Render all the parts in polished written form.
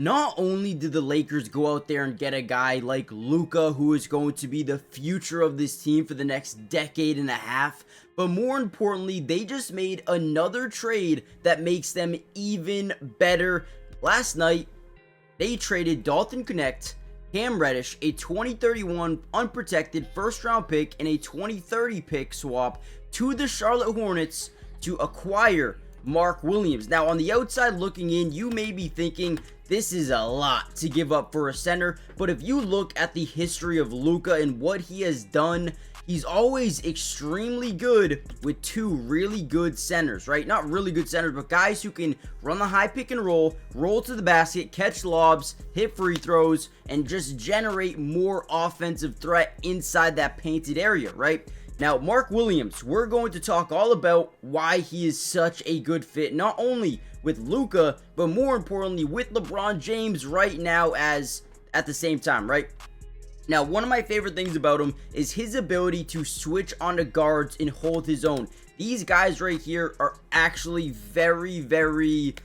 Not only did the Lakers go out there and get a guy like Luka, who is going to be the future of this team for the next decade and a half, but more importantly, they just made another trade that makes them even better. Last night, they traded Dalton Knecht, Cam Reddish, a 2031 unprotected first round pick, and a 2030 pick swap to the Charlotte Hornets to acquire Mark Williams. Now, on the outside looking in, you may be thinking this is a lot to give up for a center, but if you look at the history of Luka and what he has done, he's always extremely good with two really good centers, right? Not really good centers, but guys who can run the high pick and roll to the basket, catch lobs, hit free throws, and just generate more offensive threat inside that painted area, right? Now, Mark Williams, we're going to talk all about why he is such a good fit, not only with Luka, but more importantly with LeBron James right now as at the same time, right? Now, one of my favorite things about him is his ability to switch onto guards and hold his own. These guys right here are actually very,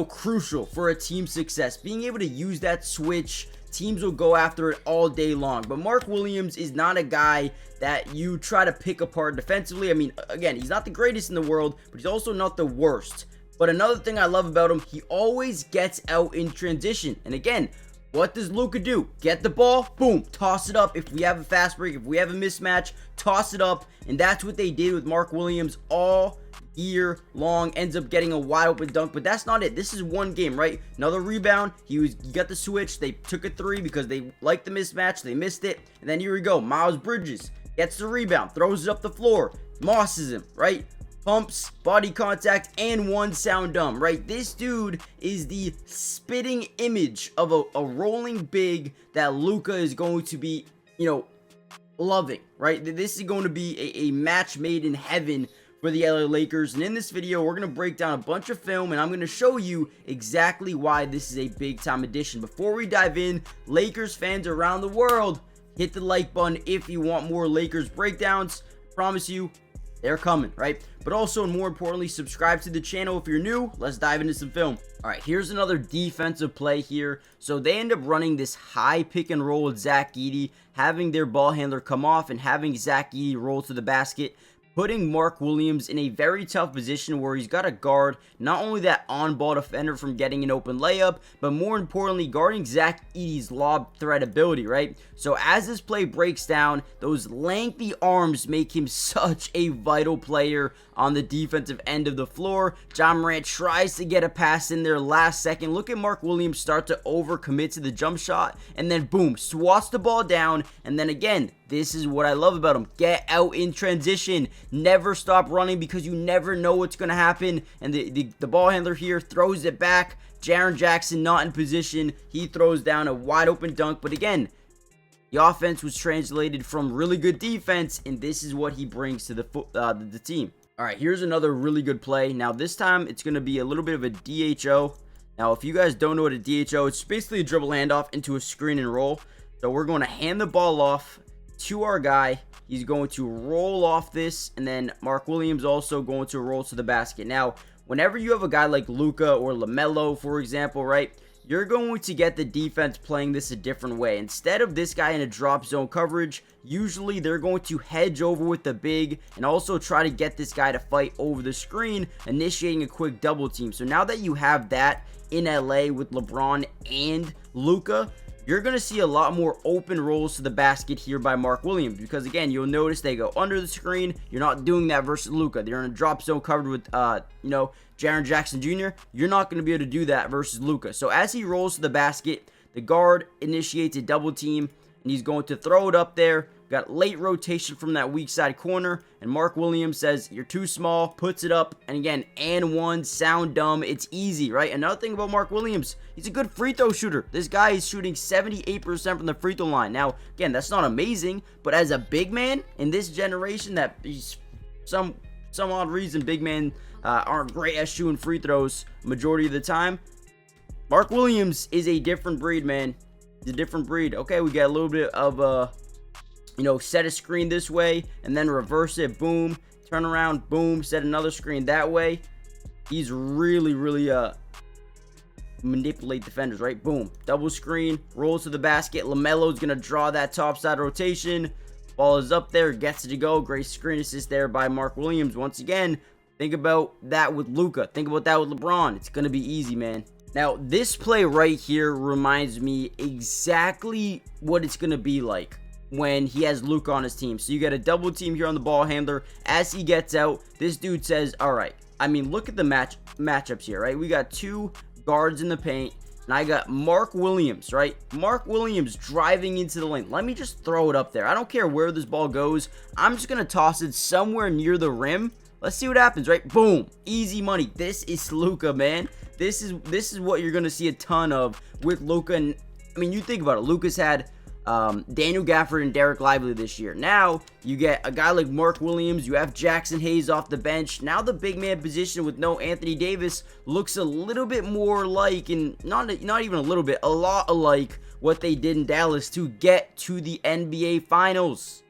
crucial for a team's success. Being able to use that switch, teams will go after it all day long. But Mark Williams is not a guy that you try to pick apart defensively. I mean, again, he's not the greatest in the world, but he's also not the worst. But another thing I love about him, he always gets out in transition. And again, what does Luka do? Get the ball, boom, toss it up. If we have a fast break, if we have a mismatch, toss it up. And that's what they did with Mark Williams all year long. Ends up getting a wide open dunk, but that's not it. This is one game, right? Another rebound. He got the switch. They took a three because they liked the mismatch. They missed it. And then here we go. Miles Bridges gets the rebound, throws it up the floor, mosses him, right? Pumps, body contact, and one sound dumb, right? This dude is the spitting image of a rolling big that Luka is going to be, loving, right? This is going to be a match made in heaven for the LA Lakers. And in this video, we're going to break down a bunch of film, and I'm going to show you exactly why this is a big-time addition. Before we dive in, Lakers fans around the world, hit the like button if you want more Lakers breakdowns. I promise you, they're coming, right? But also, and more importantly, subscribe to the channel if you're new. Let's dive into some film. All right, here's another defensive play here. So they end up running this high pick and roll with Zach Edey, having their ball handler come off and having Zach Edey roll to the basket, putting Mark Williams in a very tough position where he's got to guard not only that on-ball defender from getting an open layup, but more importantly, guarding Zach Edey's lob threat ability, right? So as this play breaks down, those lengthy arms make him such a vital player on the defensive end of the floor. Ja Morant tries to get a pass in there last second. Look at Mark Williams start to overcommit to the jump shot, and then boom, swats the ball down, and then again, this is what I love about him. Get out in transition. Never stop running because you never know what's going to happen. And the ball handler here throws it back. Jaren Jackson not in position. He throws down a wide open dunk. But again, the offense was translated from really good defense, and this is what he brings to the team. All right, here's another really good play. Now, this time, it's going to be a little bit of a DHO. Now, if you guys don't know what a DHO, it's basically a dribble handoff into a screen and roll. So we're going to hand the ball off to our guy. He's going to roll off this, and then Mark Williams also going to roll to the basket. Now, whenever you have a guy like Luka or LaMelo, for example, right, you're going to get the defense playing this a different way. Instead of this guy in a drop zone coverage, usually they're going to hedge over with the big and also try to get this guy to fight over the screen, initiating a quick double team. So now that you have that in LA with LeBron and Luka, you're going to see a lot more open rolls to the basket here by Mark Williams because, again, you'll notice they go under the screen. You're not doing that versus Luka. They're in a drop zone covered with, Jaren Jackson Jr. You're not going to be able to do that versus Luka. So as he rolls to the basket, the guard initiates a double team, and he's going to throw it up there. Got late rotation from that weak side corner, and Mark Williams says, you're too small, puts it up, and again, and one, sound dumb, it's easy, right? Another thing about Mark Williams, he's a good free throw shooter. This guy is shooting 78% from the free throw line. Now, again, that's not amazing, but as a big man in this generation that he's some odd reason big men aren't great at shooting free throws majority of the time, Mark Williams is a different breed, man. He's a different breed. Okay, we got a little bit of set a screen this way and then reverse it, boom, turn around, boom, set another screen that way. He's really manipulate defenders, right? Boom. Double screen, rolls to the basket. LaMelo's going to draw that top side rotation. Ball is up there, gets it to go. Great screen assist there by Mark Williams. Once again, think about that with Luka. Think about that with LeBron. It's going to be easy, man. Now, this play right here reminds me exactly what it's going to be like when he has Luka on his team. So you got a double team here on the ball handler. As he gets out, this dude says, all right. I mean, look at the matchups here, right? We got two guards in the paint, and I got Mark Williams, right? Mark Williams driving into the lane. Let me just throw it up there. I don't care where this ball goes. I'm just going to toss it somewhere near the rim. Let's see what happens, right? Boom. Easy money. This is Luka, man. This is what you're going to see a ton of with Luka. And I mean, you think about it. Luka's had Daniel Gafford and Derek Lively this year. Now you get a guy like Mark Williams. You have Jackson Hayes off the bench. Now the big man position with no Anthony Davis looks a little bit more like, and not even a little bit, a lot alike what they did in Dallas to get to the NBA Finals.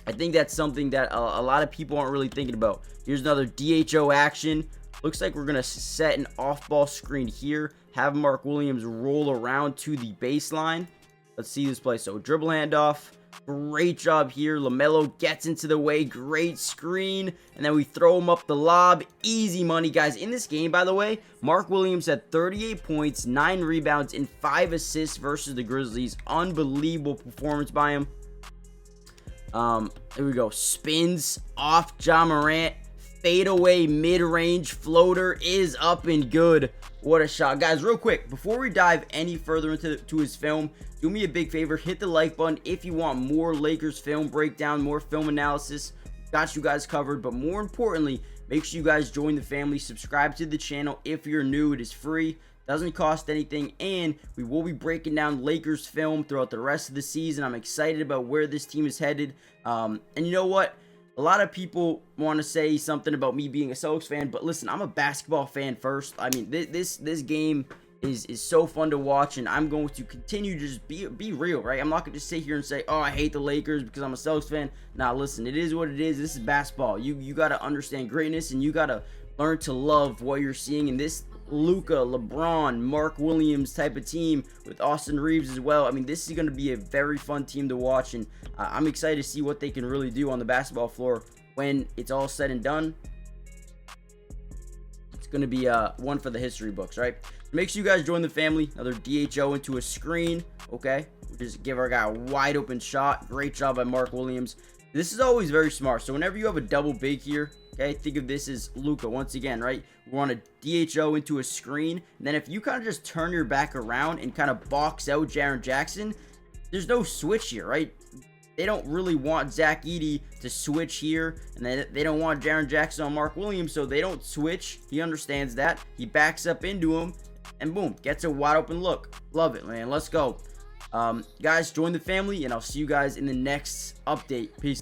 I think that's something that a lot of people aren't really thinking about. Here's another DHO action. Looks like we're going to set an off-ball screen here. Have Mark Williams roll around to the baseline. Let's see this play. So dribble handoff. Great job here. LaMelo gets into the way. Great screen. And then we throw him up the lob. Easy money, guys. In this game, by the way, Mark Williams had 38 points, 9 rebounds, and 5 assists versus the Grizzlies. Unbelievable performance by him. Here we go. Spins off Ja Morant. Fadeaway mid-range floater is up and good. What a shot. Guys, real quick, before we dive any further into his film, do me a big favor. Hit the like button if you want more Lakers film breakdown, more film analysis. Got you guys covered. But more importantly, make sure you guys join the family. Subscribe to the channel if you're new. It is free. Doesn't cost anything, and we will be breaking down Lakers film throughout the rest of the season. I'm excited about where this team is headed. And you know what? A lot of people want to say something about me being a Celtics fan, but listen, I'm a basketball fan first. I mean, this game is so fun to watch, and I'm going to continue to just be real, right? I'm not going to just sit here and say, oh, I hate the Lakers because I'm a Celtics fan. Nah, listen, it is what it is. This is basketball. You got to understand greatness, and you got to learn to love what you're seeing in this Luka, LeBron, Mark Williams type of team with Austin Reeves as well. I mean, this is going to be a very fun team to watch, and I'm excited to see what they can really do on the basketball floor when it's all said and done. It's going to be one for the history books, right? Make sure you guys join the family. Another DHO into a screen, okay? We just give our guy a wide open shot. Great job by Mark Williams. This is always very smart. So whenever you have a double big here, okay, think of this as Luka once again, right? We want to DHO into a screen. And then if you kind of just turn your back around and kind of box out Jaren Jackson, there's no switch here, right? They don't really want Zach Edey to switch here. And they don't want Jaren Jackson on Mark Williams, so they don't switch. He understands that. He backs up into him. And boom, gets a wide open look. Love it, man. Let's go. Guys, join the family, and I'll see you guys in the next update. Peace.